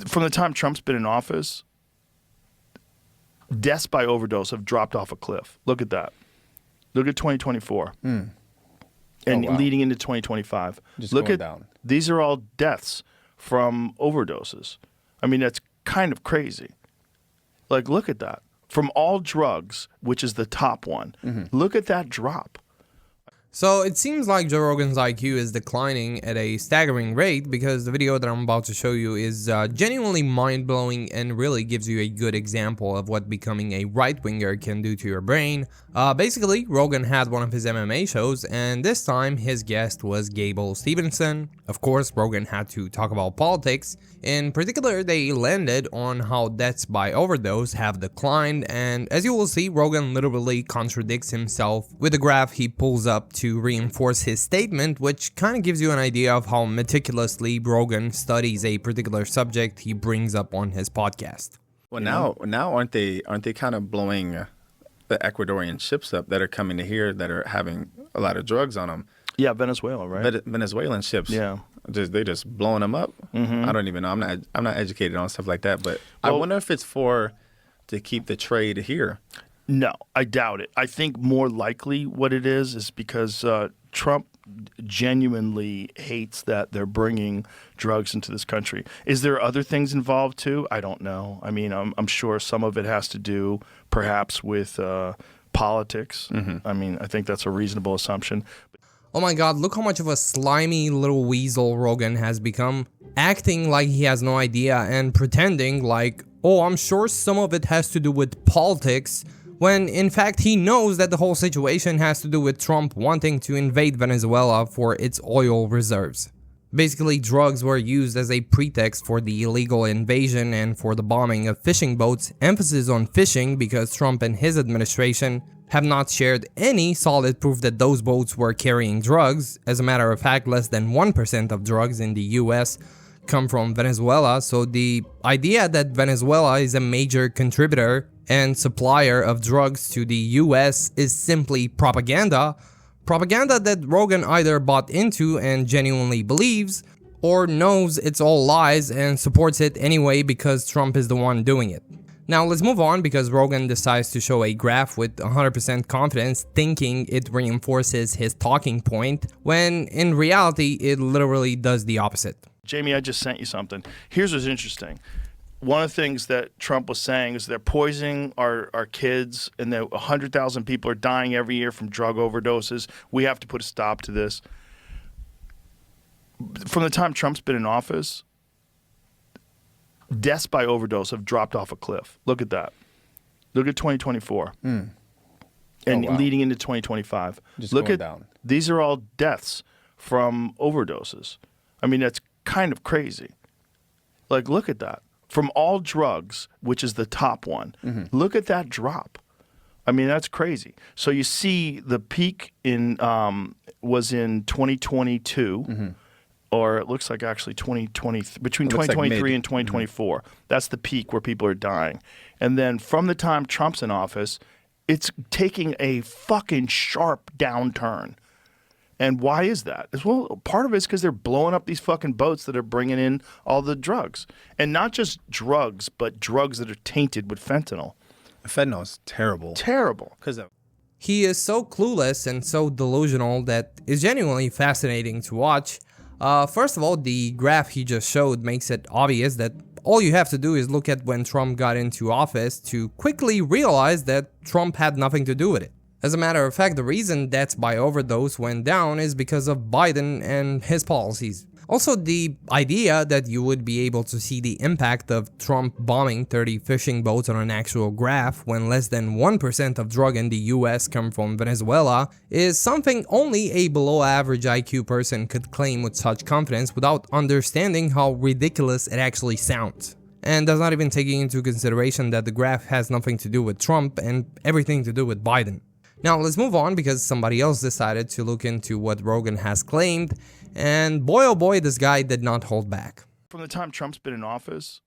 From the time Trump's been in office, deaths by overdose have dropped off a cliff. Look at that. Look at 2024. And wow. leading into 2025. Just Look going at down. These are all deaths from overdoses. I mean, that's kind of crazy. Like, look at that. From all drugs, which is the top one, look at that drop. So it seems like Joe Rogan's IQ is declining at a staggering rate, because the video that I'm about to show you is genuinely mind-blowing and really gives you a good example of what becoming a right-winger can do to your brain. Basically, Rogan had one of his MMA shows, and this time his guest was Gable Stevenson. Of course, Rogan had to talk about politics. In particular, they landed on how deaths by overdose have declined, and as you will see, Rogan literally contradicts himself with a graph he pulls up to reinforce his statement, which kind of gives you an idea of how meticulously Rogan studies a particular subject he brings up on his podcast. Well, now aren't they kind of blowing the Ecuadorian ships up that are coming to here that are having a lot of drugs on them? Yeah, Venezuela, right? Venezuelan ships. Yeah. They just blowing them up. I don't even know. I'm not educated on stuff like that, but I wonder if it's to keep the trade here. No, I doubt it. I think more likely what it is because Trump genuinely hates that they're bringing drugs into this country. Is there other things involved too? I don't know. I mean, I'm sure some of it has to do perhaps with politics. I mean, I think that's a reasonable assumption. Oh my god, look how much of a slimy little weasel Rogan has become, acting like he has no idea and pretending like, oh, I'm sure some of it has to do with politics, when in fact he knows that the whole situation has to do with Trump wanting to invade Venezuela for its oil reserves. Basically, drugs were used as a pretext for the illegal invasion and for the bombing of fishing boats, emphasis on fishing because Trump and his administration have not shared any solid proof that those boats were carrying drugs. As a matter of fact, less than 1% of drugs in the US come from Venezuela, so the idea that Venezuela is a major contributor and supplier of drugs to the US is simply propaganda. Propaganda that Rogan either bought into and genuinely believes, or knows it's all lies and supports it anyway because Trump is the one doing it. Now let's move on, because Rogan decides to show a graph with 100% confidence, thinking it reinforces his talking point, when in reality it literally does the opposite. Jamie, I just sent you something. Here's what's interesting. One of the things that Trump was saying is they're poisoning our kids, and that 100,000 people are dying every year from drug overdoses. We have to put a stop to this. From the time Trump's been in office, deaths by overdose have dropped off a cliff. Look at that. Look at 2024. And wow. leading into 2025. Just Look going at down. These are all deaths from overdoses. I mean, that's kind of crazy. Like, look at that. From all drugs, which is the top one, look at that drop. I mean, that's crazy. So you see the peak was in 2022, or it looks like actually 2020, between 2023 and 2024. That's the peak where people are dying. And then from the time Trump's in office, it's taking a fucking sharp downturn. And why is that? Well, part of it is because they're blowing up these fucking boats that are bringing in all the drugs. And not just drugs, but drugs that are tainted with fentanyl. Fentanyl is terrible. Terrible. He is so clueless and so delusional that is genuinely fascinating to watch. First of all, the graph he just showed makes it obvious that all you have to do is look at when Trump got into office to quickly realize that Trump had nothing to do with it. As a matter of fact, the reason deaths by overdose went down is because of Biden and his policies. Also, the idea that you would be able to see the impact of Trump bombing 30 fishing boats on an actual graph when less than 1% of drug in the US come from Venezuela is something only a below average IQ person could claim with such confidence without understanding how ridiculous it actually sounds. And does not even taking into consideration that the graph has nothing to do with Trump and everything to do with Biden. Now let's move on, because somebody else decided to look into what Rogan has claimed, and boy oh boy, this guy did not hold back. From the time Trump's been in office,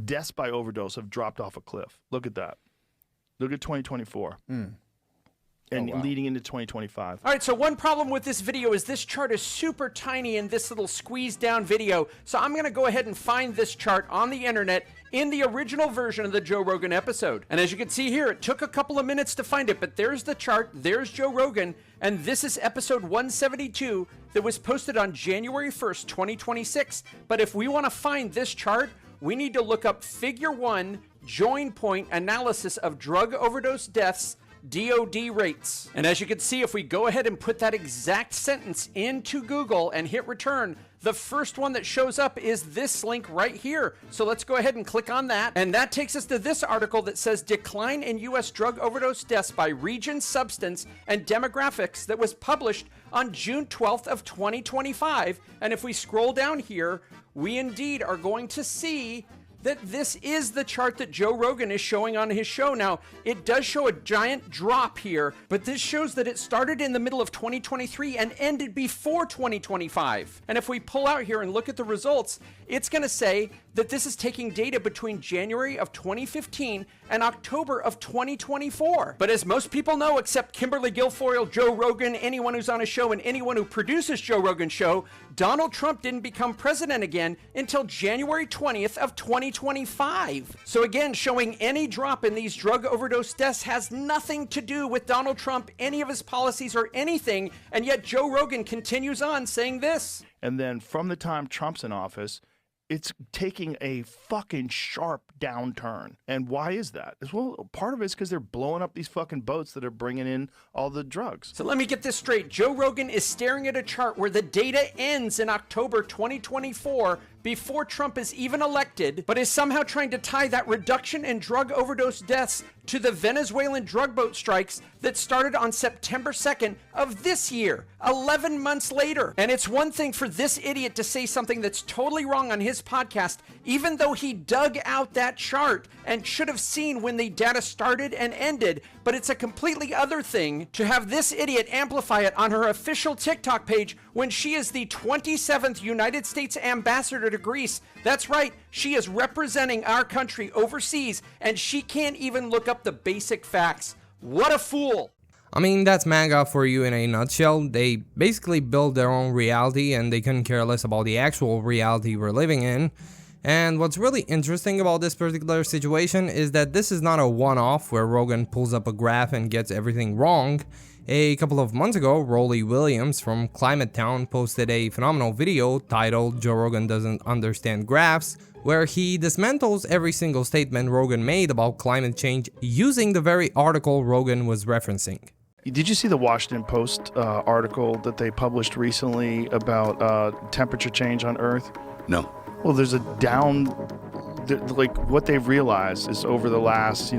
deaths by overdose have dropped off a cliff. Look at that. Look at 2024. And and leading into 2025. All right, so one problem with this video is this chart is super tiny in this little squeezed down video. So I'm going to go ahead and find this chart on the internet in the original version of the Joe Rogan episode. And as you can see here, it took a couple of minutes to find it, but there's the chart, there's Joe Rogan, and this is episode 172 that was posted on January 1st, 2026. But if we want to find this chart, we need to look up Figure 1 Join Point Analysis of Drug Overdose Deaths DOD rates. And as you can see, if we go ahead and put that exact sentence into Google and hit return, the first one that shows up is this link right here. So let's go ahead and click on that. And that takes us to this article that says decline in U.S. drug overdose deaths by region, substance, and demographics that was published on June 12th of 2025. And if we scroll down here, we indeed are going to see that this is the chart that Joe Rogan is showing on his show. Now, it does show a giant drop here, but this shows that it started in the middle of 2023 and ended before 2025. And if we pull out here and look at the results, it's going to say that this is taking data between January of 2015 and October of 2024. But as most people know, except Kimberly Guilfoyle, Joe Rogan, anyone who's on a show, and anyone who produces Joe Rogan's show, Donald Trump didn't become president again until January 20th of 2025. So again, showing any drop in these drug overdose deaths has nothing to do with Donald Trump, any of his policies, or anything, and yet Joe Rogan continues on saying this. And then from the time Trump's in office, it's taking a fucking sharp downturn. And why is that? Well, part of it is because they're blowing up these fucking boats that are bringing in all the drugs. So let me get this straight. Joe Rogan is staring at a chart where the data ends in October 2024 before Trump is even elected, but is somehow trying to tie that reduction in drug overdose deaths to the Venezuelan drug boat strikes that started on September 2nd of this year, 11 months later. And it's one thing for this idiot to say something that's totally wrong on his podcast, even though he dug out that chart and should have seen when the data started and ended. But it's a completely other thing to have this idiot amplify it on her official TikTok page when she is the 27th United States ambassador to Greece. That's right, she is representing our country overseas, and she can't even look up the basic facts. What a fool! I mean, that's MAGA for you in a nutshell. They basically build their own reality and they couldn't care less about the actual reality we're living in. And what's really interesting about this particular situation is that this is not a one-off where Rogan pulls up a graph and gets everything wrong. A couple of months ago, Rolly Williams from Climate Town posted a phenomenal video titled Joe Rogan Doesn't Understand Graphs, where he dismantles every single statement Rogan made about climate change using the very article Rogan was referencing. Did you see the Washington Post article that they published recently about temperature change on Earth? No. Well, there's a like what they've realized is over the last,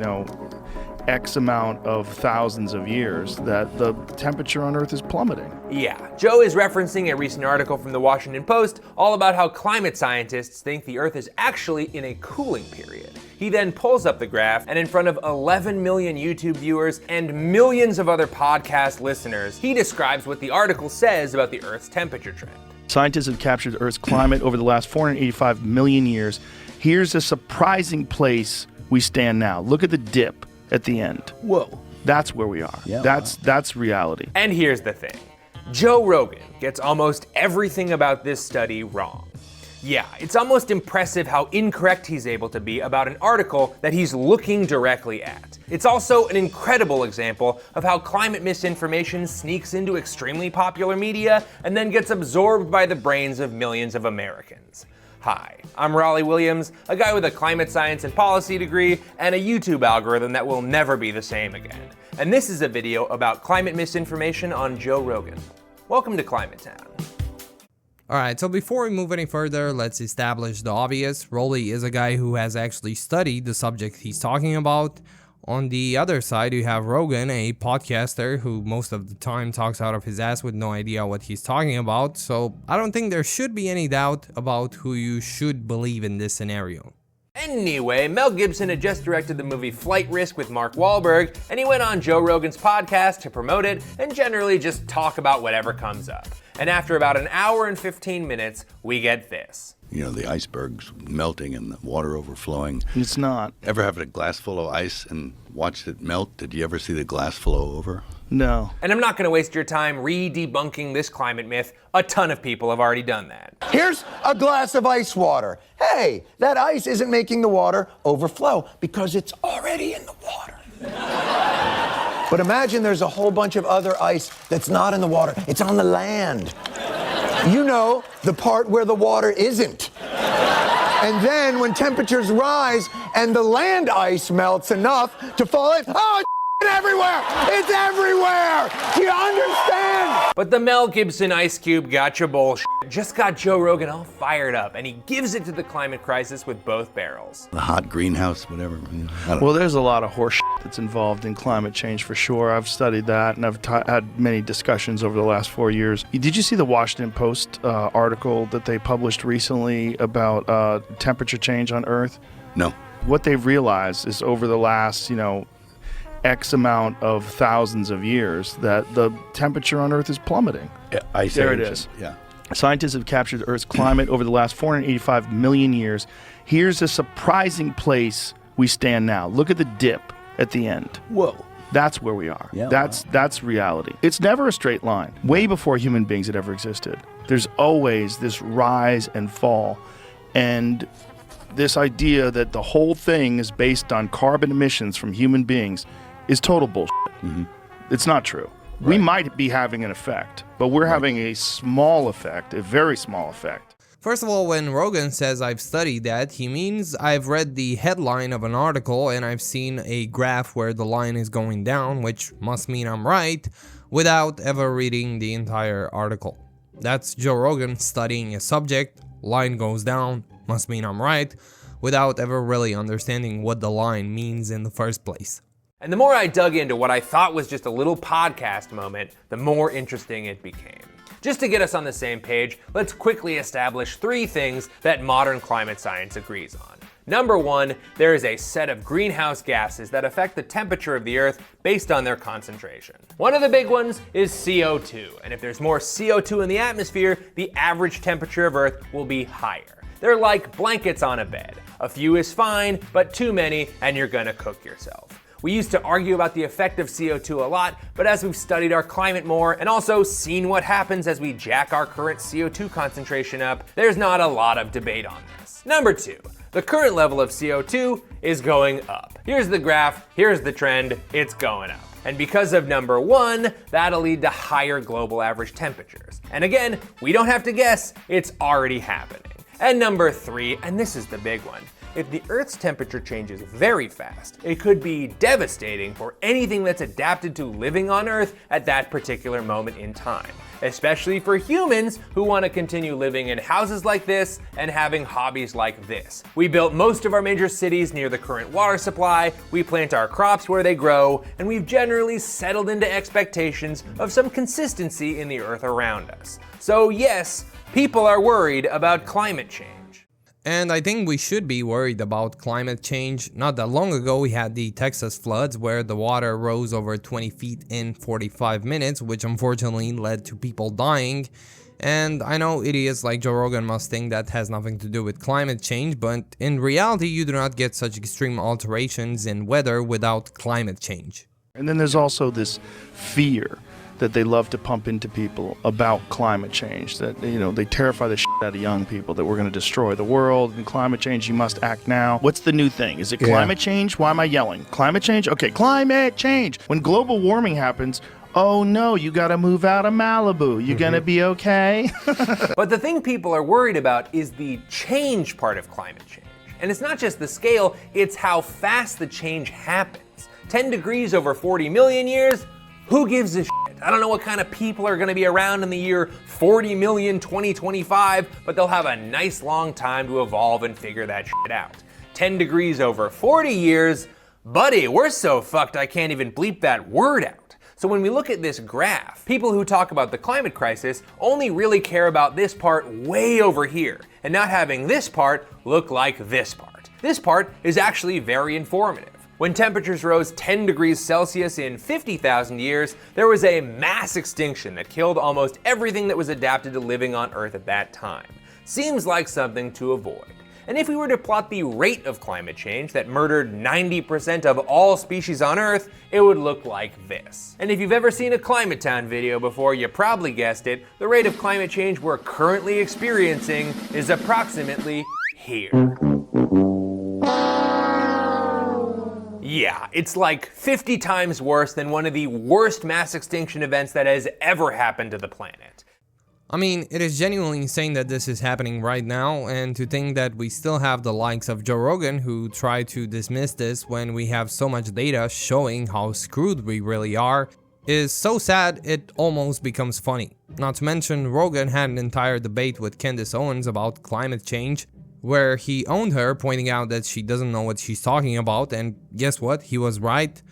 X amount of thousands of years that the temperature on Earth is plummeting. Yeah, Joe is referencing a recent article from the Washington Post all about how climate scientists think the Earth is actually in a cooling period. He then pulls up the graph, and in front of 11 million YouTube viewers and millions of other podcast listeners, he describes what the article says about the Earth's temperature trend. Scientists have captured Earth's climate over the last 485 million years. Here's a surprising place we stand now. Look at the dip at the end. Whoa. That's where we are. Yeah, that's reality. And here's the thing. Joe Rogan gets almost everything about this study wrong. Yeah, it's almost impressive how incorrect he's able to be about an article that he's looking directly at. It's also an incredible example of how climate misinformation sneaks into extremely popular media and then gets absorbed by the brains of millions of Americans. Hi, I'm Rolly Williams, a guy with a climate science and policy degree and a YouTube algorithm that will never be the same again. And this is a video about climate misinformation on Joe Rogan. Welcome to Climate Town. Alright, so before we move any further, let's establish the obvious. Rolly is a guy who has actually studied the subject he's talking about. On the other side, you have Rogan, a podcaster who most of the time talks out of his ass with no idea what he's talking about, so I don't think there should be any doubt about who you should believe in this scenario. Anyway, Mel Gibson had just directed the movie Flight Risk with Mark Wahlberg, and he went on Joe Rogan's podcast to promote it and generally just talk about whatever comes up. and after about an hour and 15 minutes, we get this. You know, the icebergs melting and the water overflowing. It's not. Ever have a glass full of ice and watched it melt? Did you ever see the glass flow over? No. And I'm not going to waste your time re-debunking this climate myth. A ton of people have already done that. Here's a glass of ice water. Hey, that ice isn't making the water overflow because it's already in the water. But imagine there's a whole bunch of other ice that's not in the water. It's on the land. You know, the part where the water isn't. And then when temperatures rise and the land ice melts enough to fall in, oh, it's everywhere! It's everywhere! Do you understand? But the Mel Gibson Ice Cube gotcha bullshit just got Joe Rogan all fired up, and he gives it to the climate crisis with both barrels. The hot greenhouse, whatever. I don't know. Well, there's a lot of horse that's involved in climate change for sure. I've studied that, and I've had many discussions over the last 4 years. Did you see the Washington Post article that they published recently about temperature change on Earth? No. What they've realized is over the last, X amount of thousands of years that the temperature on Earth is plummeting. Yeah, ice There it age, is. Yeah. Scientists have captured Earth's climate over the last 485 million years. Here's a surprising place we stand now. Look at the dip at the end. Whoa. That's where we are. Yeah, That's reality. It's never a straight line. Way before human beings had ever existed. There's always this rise and fall. And this idea that the whole thing is based on carbon emissions from human beings is total bullshit. Mm-hmm. It's not true. Right. We might be having an effect, but we're having a small effect, a very small effect. First of all, when Rogan says I've studied that, he means I've read the headline of an article and I've seen a graph where the line is going down, which must mean I'm right, without ever reading the entire article. That's Joe Rogan studying a subject, line goes down, must mean I'm right, without ever really understanding what the line means in the first place. And the more I dug into what I thought was just a little podcast moment, the more interesting it became. Just to get us on the same page, let's quickly establish 3 things that modern climate science agrees on. Number 1, there is a set of greenhouse gases that affect the temperature of the Earth based on their concentration. One of the big ones is CO2, and if there's more CO2 in the atmosphere, the average temperature of Earth will be higher. They're like blankets on a bed. A few is fine, but too many, and you're gonna cook yourself. We used to argue about the effect of CO2 a lot, but as we've studied our climate more and also seen what happens as we jack our current CO2 concentration up, there's not a lot of debate on this. Number 2, the current level of CO2 is going up. Here's the graph, here's the trend, it's going up. And because of number 1, that'll lead to higher global average temperatures. And again, we don't have to guess, it's already happening. And number 3, and this is the big one, if the Earth's temperature changes very fast, it could be devastating for anything that's adapted to living on Earth at that particular moment in time, especially for humans who want to continue living in houses like this and having hobbies like this. We built most of our major cities near the current water supply, we plant our crops where they grow, and we've generally settled into expectations of some consistency in the Earth around us. So yes, people are worried about climate change. And I think we should be worried about climate change. Not that long ago, we had the Texas floods where the water rose over 20 feet in 45 minutes, which unfortunately led to people dying. And I know idiots like Joe Rogan must think that has nothing to do with climate change, but in reality, you do not get such extreme alterations in weather without climate change. And then there's also this fear that they love to pump into people about climate change, that they terrify the shit out of young people that we're going to destroy the world, and climate change, you must act now. What's the new thing? Is it climate change? Why am I yelling? Climate change? Okay, climate change. When global warming happens, oh no, you got to move out of Malibu. You going to be okay? But the thing people are worried about is the change part of climate change. And it's not just the scale, it's how fast the change happens. 10 degrees over 40 million years? Who gives a shit? I don't know what kind of people are going to be around in the year 40 million 2025, but they'll have a nice long time to evolve and figure that shit out. 10 degrees over 40 years? Buddy, we're so fucked I can't even bleep that word out. So when we look at this graph, people who talk about the climate crisis only really care about this part way over here, and not having this part look like this part. This part is actually very informative. When temperatures rose 10 degrees Celsius in 50,000 years, there was a mass extinction that killed almost everything that was adapted to living on Earth at that time. Seems like something to avoid. And if we were to plot the rate of climate change that murdered 90% of all species on Earth, it would look like this. And if you've ever seen a Climate Town video before, you probably guessed it, the rate of climate change we're currently experiencing is approximately here. Yeah, it's like 50 times worse than one of the worst mass extinction events that has ever happened to the planet. I mean, it is genuinely insane that this is happening right now, and to think that we still have the likes of Joe Rogan who try to dismiss this when we have so much data showing how screwed we really are is so sad it almost becomes funny. Not to mention, Rogan had an entire debate with Candace Owens about climate change, where he owned her, pointing out that she doesn't know what she's talking about, and guess what? He was right.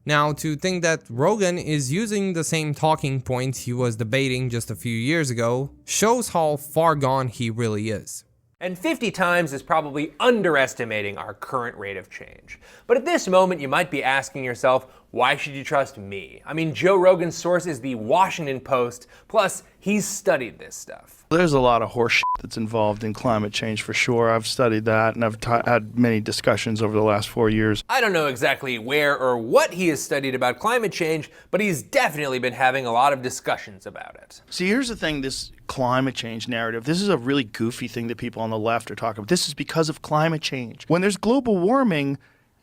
Now, to think that Rogan is using the same talking points he was debating just a few years ago shows how far gone he really is. And 50 times is probably underestimating our current rate of change. But at this moment, you might be asking yourself, why should you trust me? I mean, Joe Rogan's source is the Washington Post, plus he's studied this stuff. There's a lot of horse shit that's involved in climate change for sure. I've studied that, and I've had many discussions over the last 4 years. I don't know exactly where or what he has studied about climate change, but he's definitely been having a lot of discussions about it. See, here's the thing, this climate change narrative, this is a really goofy thing that people on the left are talking about. This is because of climate change. When there's global warming,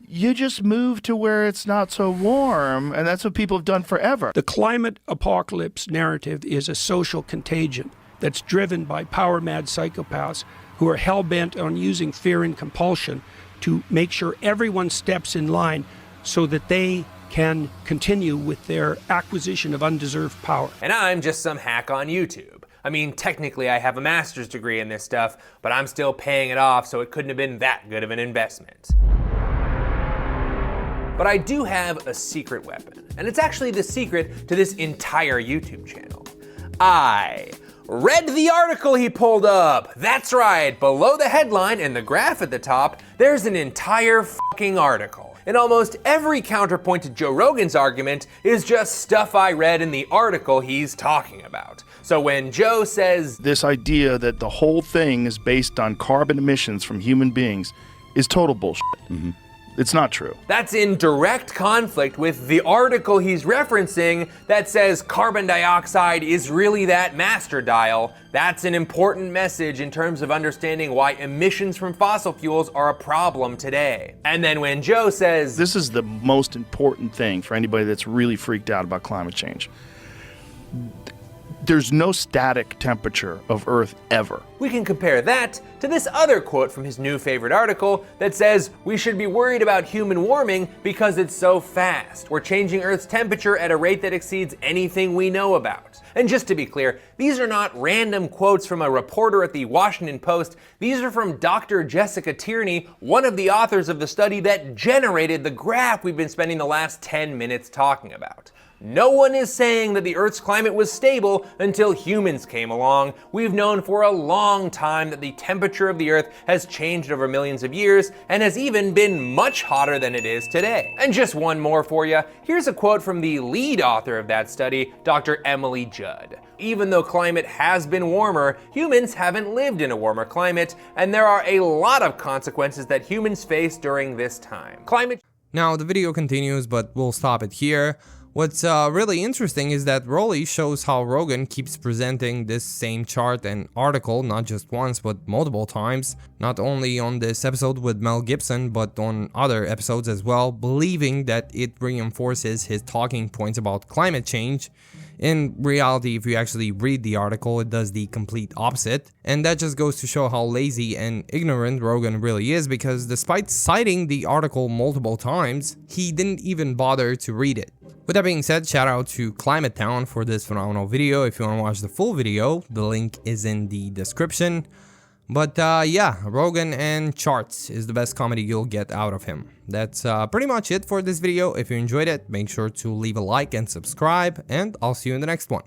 you just move to where it's not so warm, and that's what people have done forever. The climate apocalypse narrative is a social contagion that's driven by power-mad psychopaths who are hell-bent on using fear and compulsion to make sure everyone steps in line so that they can continue with their acquisition of undeserved power. And I'm just some hack on YouTube. I mean, technically I have a master's degree in this stuff, but I'm still paying it off, so it couldn't have been that good of an investment. But I do have a secret weapon, and it's actually the secret to this entire YouTube channel. I read the article he pulled up. That's right, below the headline and the graph at the top, there's an entire fucking article. And almost every counterpoint to Joe Rogan's argument is just stuff I read in the article he's talking about. So when Joe says, this idea that the whole thing is based on carbon emissions from human beings is total bullshit. Mm-hmm. It's not true. That's in direct conflict with the article he's referencing that says carbon dioxide is really that master dial. That's an important message in terms of understanding why emissions from fossil fuels are a problem today. And then when Joe says, this is the most important thing for anybody that's really freaked out about climate change. There's no static temperature of Earth ever. We can compare that to this other quote from his new favorite article that says, we should be worried about human warming because it's so fast. We're changing Earth's temperature at a rate that exceeds anything we know about. And just to be clear, these are not random quotes from a reporter at the Washington Post. These are from Dr. Jessica Tierney, one of the authors of the study that generated the graph we've been spending the last 10 minutes talking about. No one is saying that the Earth's climate was stable until humans came along. We've known for a long time that the temperature of the Earth has changed over millions of years and has even been much hotter than it is today. And just one more for you. Here's a quote from the lead author of that study, Dr. Emily Judd. Even though climate has been warmer, humans haven't lived in a warmer climate, and there are a lot of consequences that humans face during this time. Now the video continues, but we'll stop it here. What's really interesting is that Rolly shows how Rogan keeps presenting this same chart and article not just once but multiple times, not only on this episode with Mel Gibson but on other episodes as well, believing that it reinforces his talking points about climate change. In reality, if you actually read the article, it does the complete opposite, and that just goes to show how lazy and ignorant Rogan really is, because despite citing the article multiple times, he didn't even bother to read it. With that being said, shout out to Climate Town for this phenomenal video. If you want to watch the full video, the link is in the description. But yeah, Rogan and charts is the best comedy you'll get out of him. That's pretty much it for this video. If you enjoyed it, make sure to leave a like and subscribe, and I'll see you in the next one.